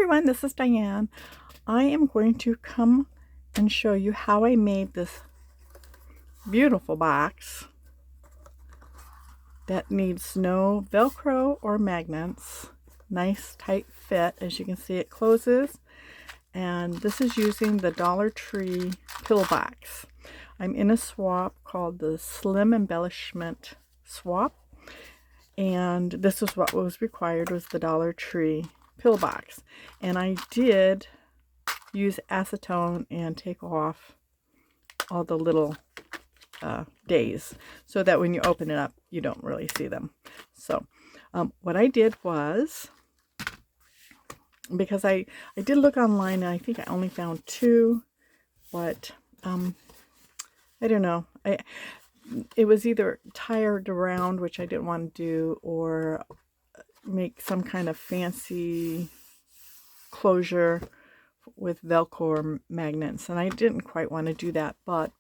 everyone, this is Diane. I am going to come and show you how I made this beautiful box that needs no Velcro or magnets. Nice tight fit. As you can see, it closes, and this is using the Dollar Tree pillbox. I'm in a swap called the Slim Embellishment swap, and this is what was required, was the Dollar Tree pillbox. And I did use acetone and take off all the little days so that when you open it up you don't really see them. So what I did was, because I did look online and I think I only found two, but I don't know, it was either tied around, which I didn't want to do, or make some kind of fancy closure with Velcro or magnets, and I didn't quite want to do that. But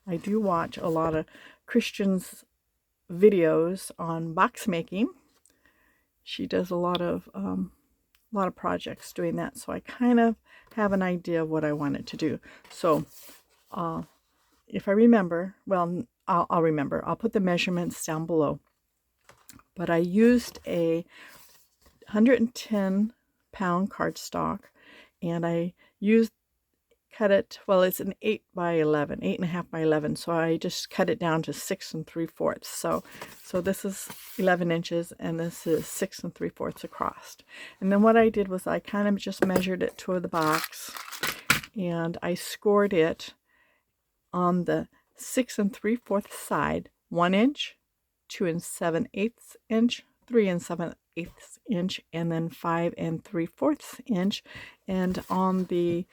I do watch a lot of Christian's videos on box making. She does a lot of projects doing that, so I kind of have an idea of what I wanted to do. So if I remember, well, I'll remember. I'll put the measurements down below. But I used a 110-pound cardstock, and I cut it, well, it's an 8 by 11, 8.5 by 11, so I just cut it down to 6 3/4. So this is 11 inches, and this is 6 3/4 across. And then what I did was I kind of just measured it to the box, and I scored it on the 6 3/4 side, 1 inch, 2 7/8 inch, 3 7/8 inch, and then 5 3/4 inch. And on the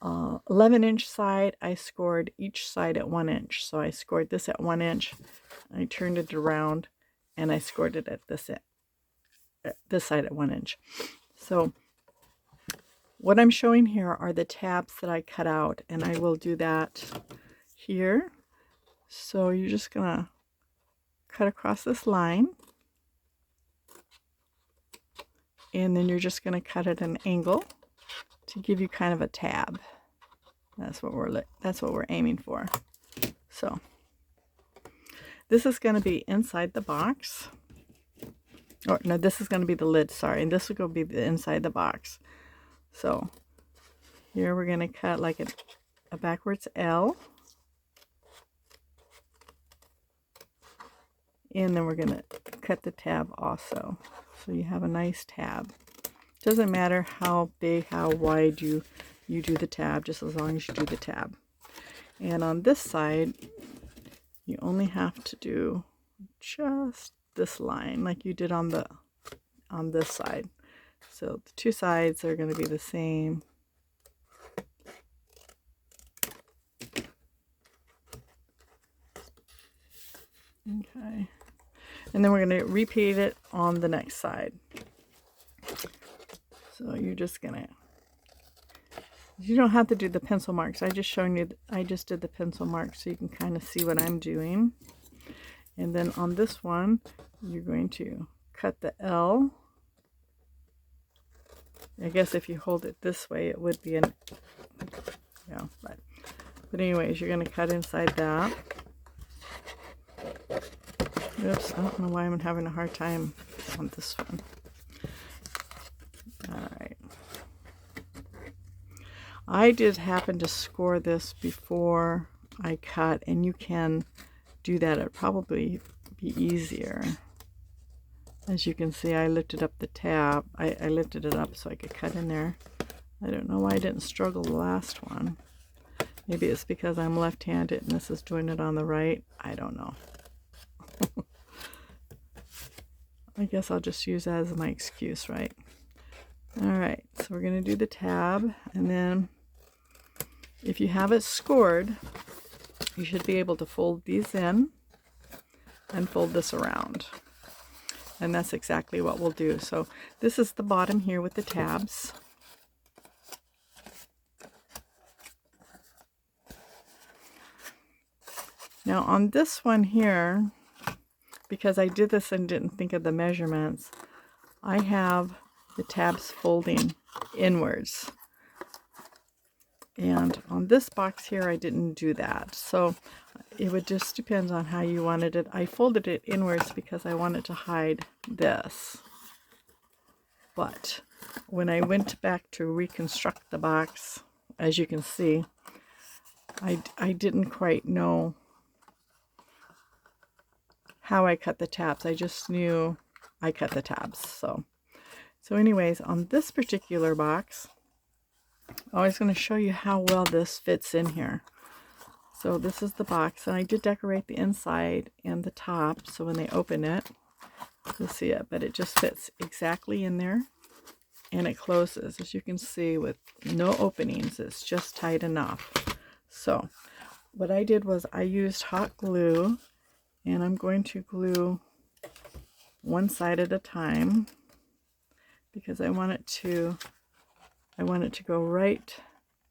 11-inch side, I scored each side at 1 inch. So I scored this at 1 inch, I turned it around, and I scored it at this side at 1 inch. So what I'm showing here are the tabs that I cut out, and I will do that here. So you're just gonna cut across this line, and then you're just gonna cut at an angle to give you kind of a tab. That's what we're aiming for. So this is going to be inside the box, or no, this is going to be the lid, sorry, and this will go be the inside the box. So here we're going to cut like a backwards L, and then we're going to cut the tab also, so you have a nice tab. Doesn't matter how big, how wide you do the tab, just as long as you do the tab. And on this side, you only have to do just this line like you did on this side. So the two sides are going to be the same. Okay. And then we're going to repeat it on the next side. So you're just gonna, you don't have to do the pencil marks. I just did the pencil marks so you can kind of see what I'm doing. And then on this one, you're going to cut the L. I guess if you hold it this way, it would be an, yeah, but anyways, you're gonna cut inside that. Oops, I don't know why I'm having a hard time on this one. Alright. I did happen to score this before I cut, and you can do that. It'd probably be easier. As you can see, I lifted up the tab. I lifted it up so I could cut in there. I don't know why I didn't struggle the last one. Maybe it's because I'm left-handed and this is doing it on the right. I don't know. I guess I'll just use that as my excuse, right? Alright, so we're going to do the tab, and then if you have it scored, you should be able to fold these in and fold this around. And that's exactly what we'll do. So this is the bottom here with the tabs. Now on this one here, because I did this and didn't think of the measurements, I have the tabs folding inwards. And on this box here, I didn't do that. So it would just depend on how you wanted it. I folded it inwards because I wanted to hide this. But when I went back to reconstruct the box, as you can see, I didn't quite know how I cut the tabs. I just knew I cut the tabs. So anyways, on this particular box, I was going to show you how well this fits in here. So this is the box, and I did decorate the inside and the top, so when they open it, you'll see it, but it just fits exactly in there, and it closes, as you can see, with no openings. It's just tight enough. So what I did was I used hot glue, and I'm going to glue one side at a time because I want it to go right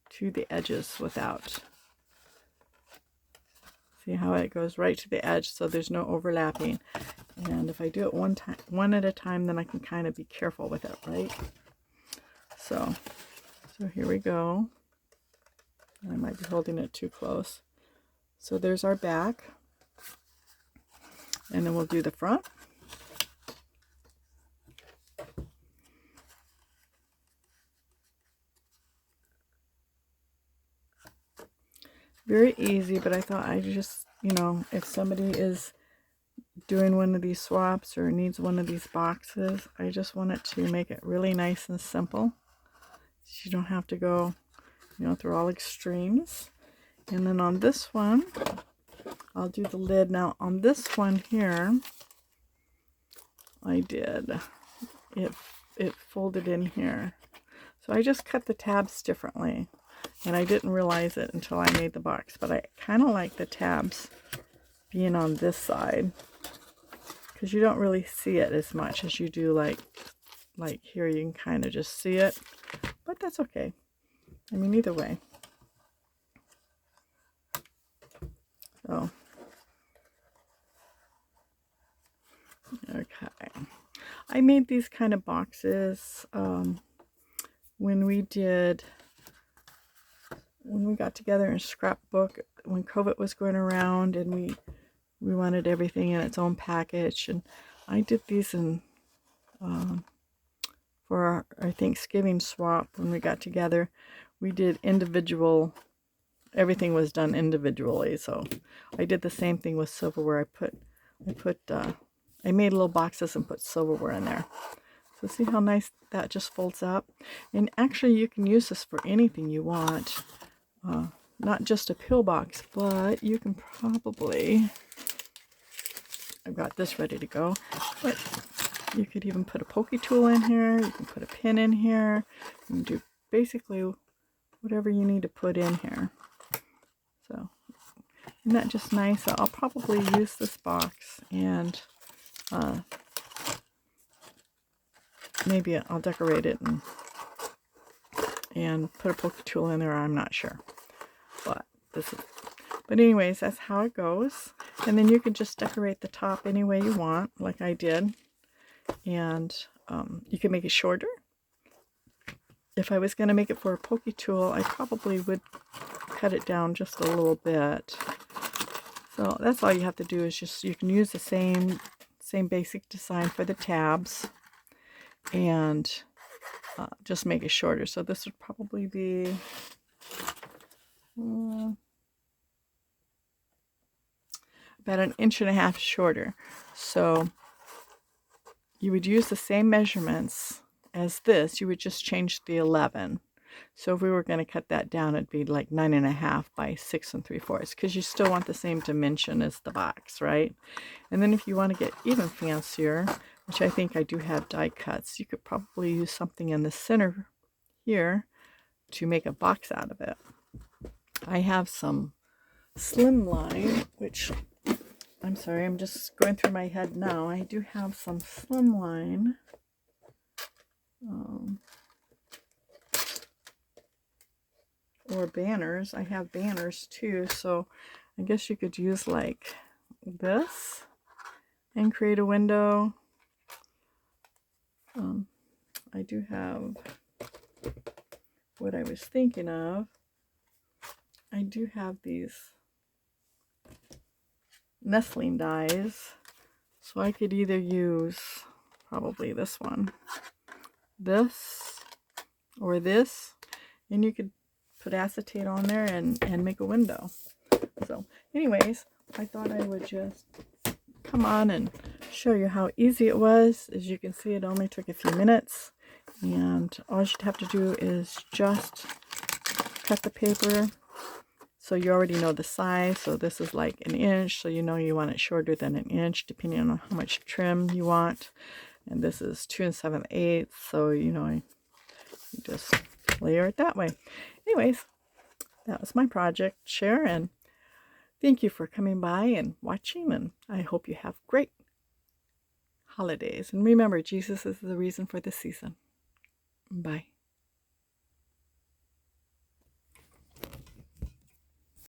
to the edges without. See how it goes right to the edge, so there's no overlapping. And if I do it one at a time, then I can kind of be careful with it, right? So here we go. I might be holding it too close. So there's our back, and then we'll do the front. Very easy, but I thought I just, if somebody is doing one of these swaps or needs one of these boxes, I just wanted to make it really nice and simple. So you don't have to go, through all extremes. And then on this one, I'll do the lid. Now on this one here, I did, it folded in here. So I just cut the tabs differently. And I didn't realize it until I made the box, but I kind of like the tabs being on this side because you don't really see it as much as you do like here. You can kind of just see it, but that's okay. I mean, either way. So, okay. I made these kind of boxes when we got together in scrapbook when COVID was going around, and we wanted everything in its own package, and I did these in for our Thanksgiving swap. When we got together, we did individual, everything was done individually. So I did the same thing with silverware. I made little boxes and put silverware in there. So see how nice that just folds up? And actually you can use this for anything you want. Not just a pillbox, but you can probably, I've got this ready to go, but you could even put a pokey tool in here, you can put a pin in here, you can do basically whatever you need to put in here. So, isn't that just nice? So I'll probably use this box, and maybe I'll decorate it and put a pokey tool in there, I'm not sure. But anyways, that's how it goes. And then you can just decorate the top any way you want, like I did. And you can make it shorter. If I was going to make it for a pokey tool, I probably would cut it down just a little bit. So that's all you have to do, is just, you can use the same basic design for the tabs, and just make it shorter. So this would probably be about 1.5 inches shorter. So you would use the same measurements as this, you would just change the 11. So if we were going to cut that down, it'd be like 9.5 by 6 3/4, because you still want the same dimension as the box, right? And then if you want to get even fancier, which I think I do have die cuts, you could probably use something in the center here to make a box out of it. I have some slimline, which, I'm sorry, I'm just going through my head now. I do have some slimline. Or banners. I have banners too, so I guess you could use like this and create a window. I do have what I was thinking of. I do have these nestling dies, so I could either use probably this one, this, or this, and you could put acetate on there and make a window. So anyways, I thought I would just come on and show you how easy it was. As you can see, it only took a few minutes, and all you'd have to do is just cut the paper. So you already know the size. So this is like 1 inch, so you know you want it shorter than 1 inch depending on how much trim you want. And this is 2 7/8, so you know you just layer it that way. Anyways, that was my project share, and thank you for coming by and watching, and I hope you have great holidays. And remember, Jesus is the reason for the season. Bye.